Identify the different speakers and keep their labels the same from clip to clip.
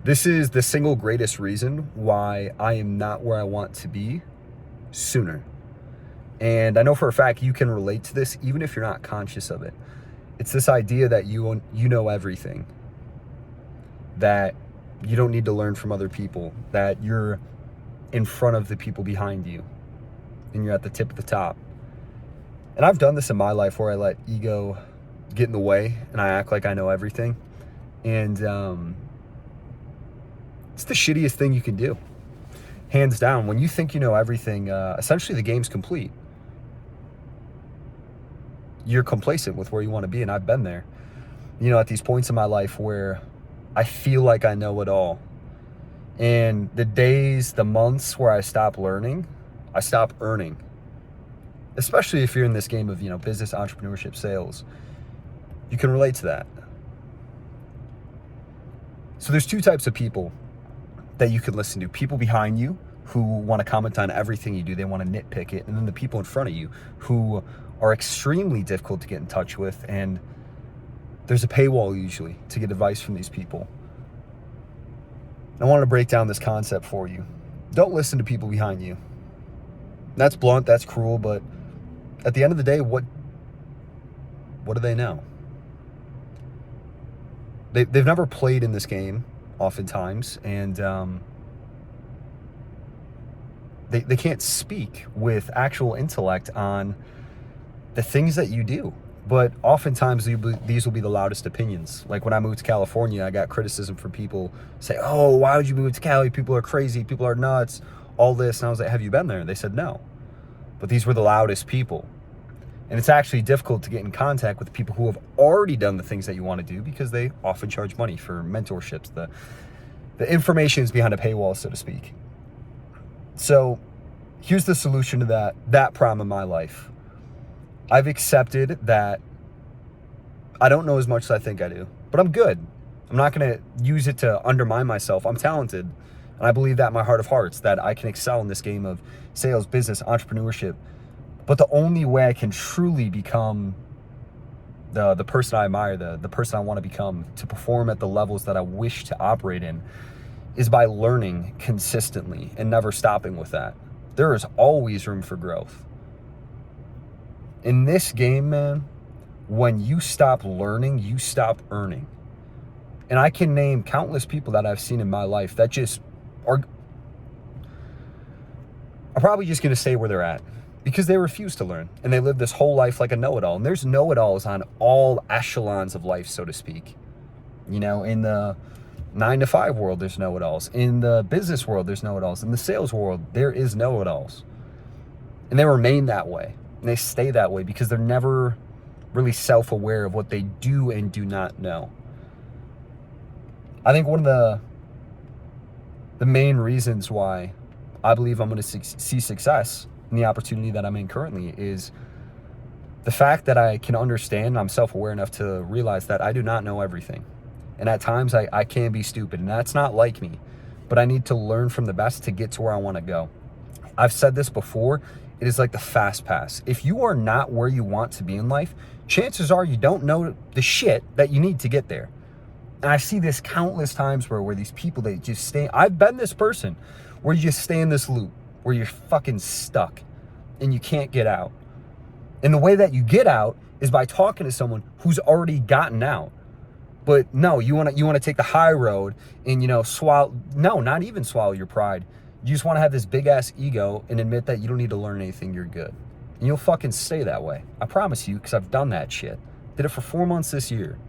Speaker 1: This is the single greatest reason why I am not where I want to be sooner. And I know for a fact you can relate to this even if you're not conscious of it. It's this idea that you know everything, that you don't need to learn from other people, that you're in front of the people behind you and you're at the tip of the top. And I've done this in my life where I let ego get in the way and I act like I know everything. And it's the shittiest thing you can do. Hands down, when you think you know everything, essentially the game's complete. You're complacent with where you want to be, and I've been there. At these points in my life where I feel like I know it all. And the days, the months where I stop learning, I stop earning. Especially if you're in this game of, business, entrepreneurship, sales. You can relate to that. So there's two types of people that you can listen to. People behind you who want to comment on everything you do. They want to nitpick it. And then the people in front of you who are extremely difficult to get in touch with. And there's a paywall usually to get advice from these people. I wanted to break down this concept for you. Don't listen to people behind you. That's blunt, that's cruel, but at the end of the day, what do they know? They've never played in this game, oftentimes, and they can't speak with actual intellect on the things that you do. But oftentimes these will be the loudest opinions. Like when I moved to California, I got criticism from people say, "Oh, why would you move to Cali? People are crazy, people are nuts, all this." And I was like, "Have you been there?" And they said no. But these were the loudest people. And it's actually difficult to get in contact with people who have already done the things that you want to do because they often charge money for mentorships. The information is behind a paywall, so to speak. So here's the solution to that problem in my life. I've accepted that I don't know as much as I think I do, but I'm good. I'm not going to use it to undermine myself. I'm talented. And I believe that in my heart of hearts, that I can excel in this game of sales, business, entrepreneurship. But the only way I can truly become the person I admire, the person I want to become, to perform at the levels that I wish to operate in, is by learning consistently and never stopping with that. There is always room for growth. In this game, man, when you stop learning, you stop earning. And I can name countless people that I've seen in my life that just are probably just going to stay where they're at because they refuse to learn. And they live this whole life like a know-it-all. And there's know-it-alls on all echelons of life, so to speak. In the 9-to-5 world, there's know-it-alls. In the business world, there's know-it-alls. In the sales world, there is know-it-alls. And they remain that way. And they stay that way because they're never really self-aware of what they do and do not know. I think one of the main reasons why I believe I'm going to see success in the opportunity that I'm in currently is the fact that I can understand and I'm self-aware enough to realize that I do not know everything. And at times I can be stupid, and that's not like me. But I need to learn from the best to get to where I want to go. I've said this before. It is like the fast pass. If you are not where you want to be in life, chances are you don't know the shit that you need to get there. And I see this countless times where these people, they just stay. I've been this person where you just stay in this loop where you're fucking stuck and you can't get out. And the way that you get out is by talking to someone who's already gotten out. But no, you want to take the high road and, swallow. No, not even swallow your pride. You just want to have this big ass ego and admit that you don't need to learn anything, you're good. And you'll fucking stay that way. I promise you, because I've done that shit. Did it for 4 months this year.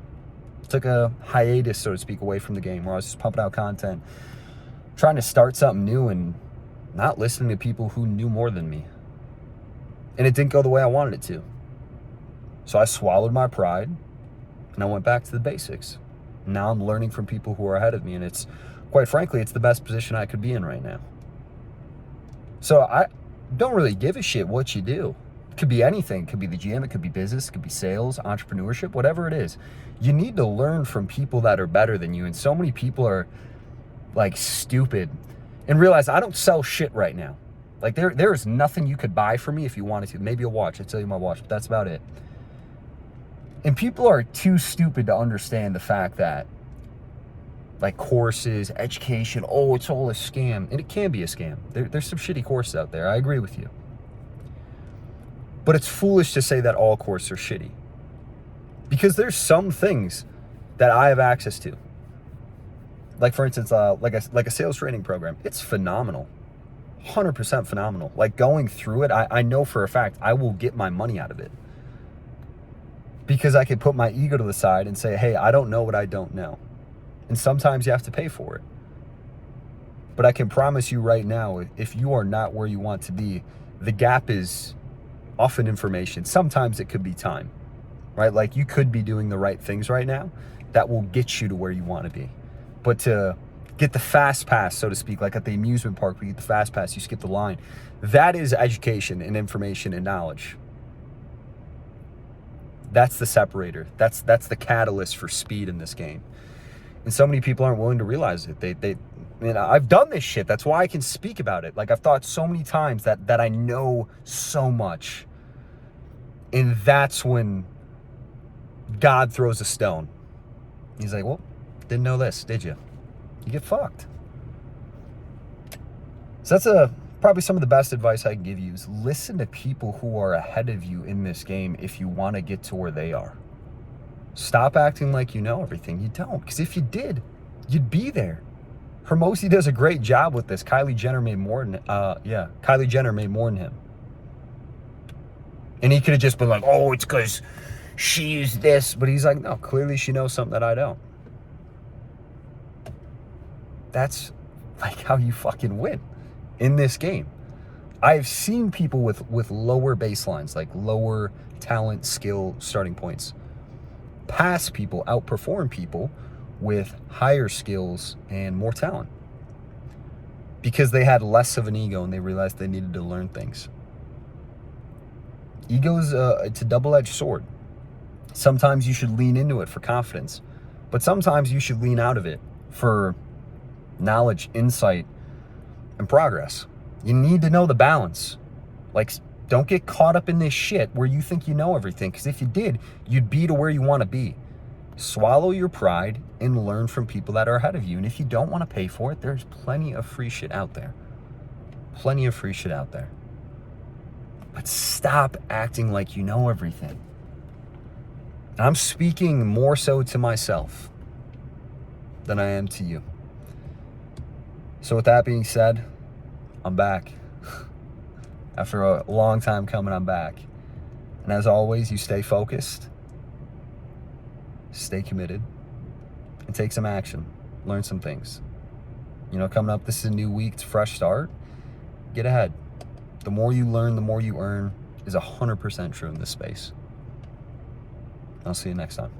Speaker 1: Took a hiatus, so to speak, away from the game where I was just pumping out content, trying to start something new and not listening to people who knew more than me. And it didn't go the way I wanted it to. So I swallowed my pride and I went back to the basics. Now I'm learning from people who are ahead of me, and it's, quite frankly, it's the best position I could be in right now. So I don't really give a shit what you do. It could be anything. It could be the gym. It could be business. It could be sales, entrepreneurship, whatever it is. You need to learn from people that are better than you. And so many people are like stupid and realize I don't sell shit right now. Like there is nothing you could buy for me if you wanted to. Maybe a watch. I'd sell you my watch, but that's about it. And people are too stupid to understand the fact that like courses, education. Oh, it's all a scam. And it can be a scam. There's some shitty courses out there. I agree with you. But it's foolish to say that all courses are shitty. Because there's some things that I have access to. Like, for instance, like a sales training program. It's phenomenal. 100% phenomenal. Like, going through it, I know for a fact I will get my money out of it. Because I can put my ego to the side and say, hey, I don't know what I don't know. And sometimes you have to pay for it. But I can promise you right now, if you are not where you want to be, the gap is often information. Sometimes it could be time, right? Like, you could be doing the right things right now that will get you to where you want to be. But to get the fast pass, so to speak, like at the amusement park, we get the fast pass, you skip the line. That is education and information and knowledge. That's the separator. That's the catalyst for speed in this game. And so many people aren't willing to realize it. I've done this shit. That's why I can speak about it. Like, I've thought so many times that I know so much. And that's when God throws a stone. He's like, well, didn't know this, did you? You get fucked. So that's probably some of the best advice I can give you is listen to people who are ahead of you in this game if you want to get to where they are. Stop acting like you know everything. You don't. Because if you did, you'd be there. Hormozi does a great job with this. Kylie Jenner made more than him. And he could have just been like, oh, it's because she's this. But he's like, no, clearly she knows something that I don't. That's like how you fucking win in this game. I've seen people with lower baselines, like lower talent, skill, starting points, pass people, outperform people with higher skills and more talent because they had less of an ego and they realized they needed to learn things. Ego's it's a double-edged sword. Sometimes you should lean into it for confidence, but sometimes you should lean out of it for knowledge, insight, and progress. You need to know the balance. Like, don't get caught up in this shit where you think you know everything, because if you did, you'd be to where you want to be. Swallow your pride and learn from people that are ahead of you. And if you don't want to pay for it, there's plenty of free shit out there. Plenty of free shit out there. But stop acting like you know everything. And I'm speaking more so to myself than I am to you. So with that being said, I'm back. After a long time coming, I'm back. And as always, you stay focused, stay committed, and take some action. Learn some things. You know, coming up, this is a new week. It's a fresh start. Get ahead. The more you learn, the more you earn is 100% true in this space. I'll see you next time.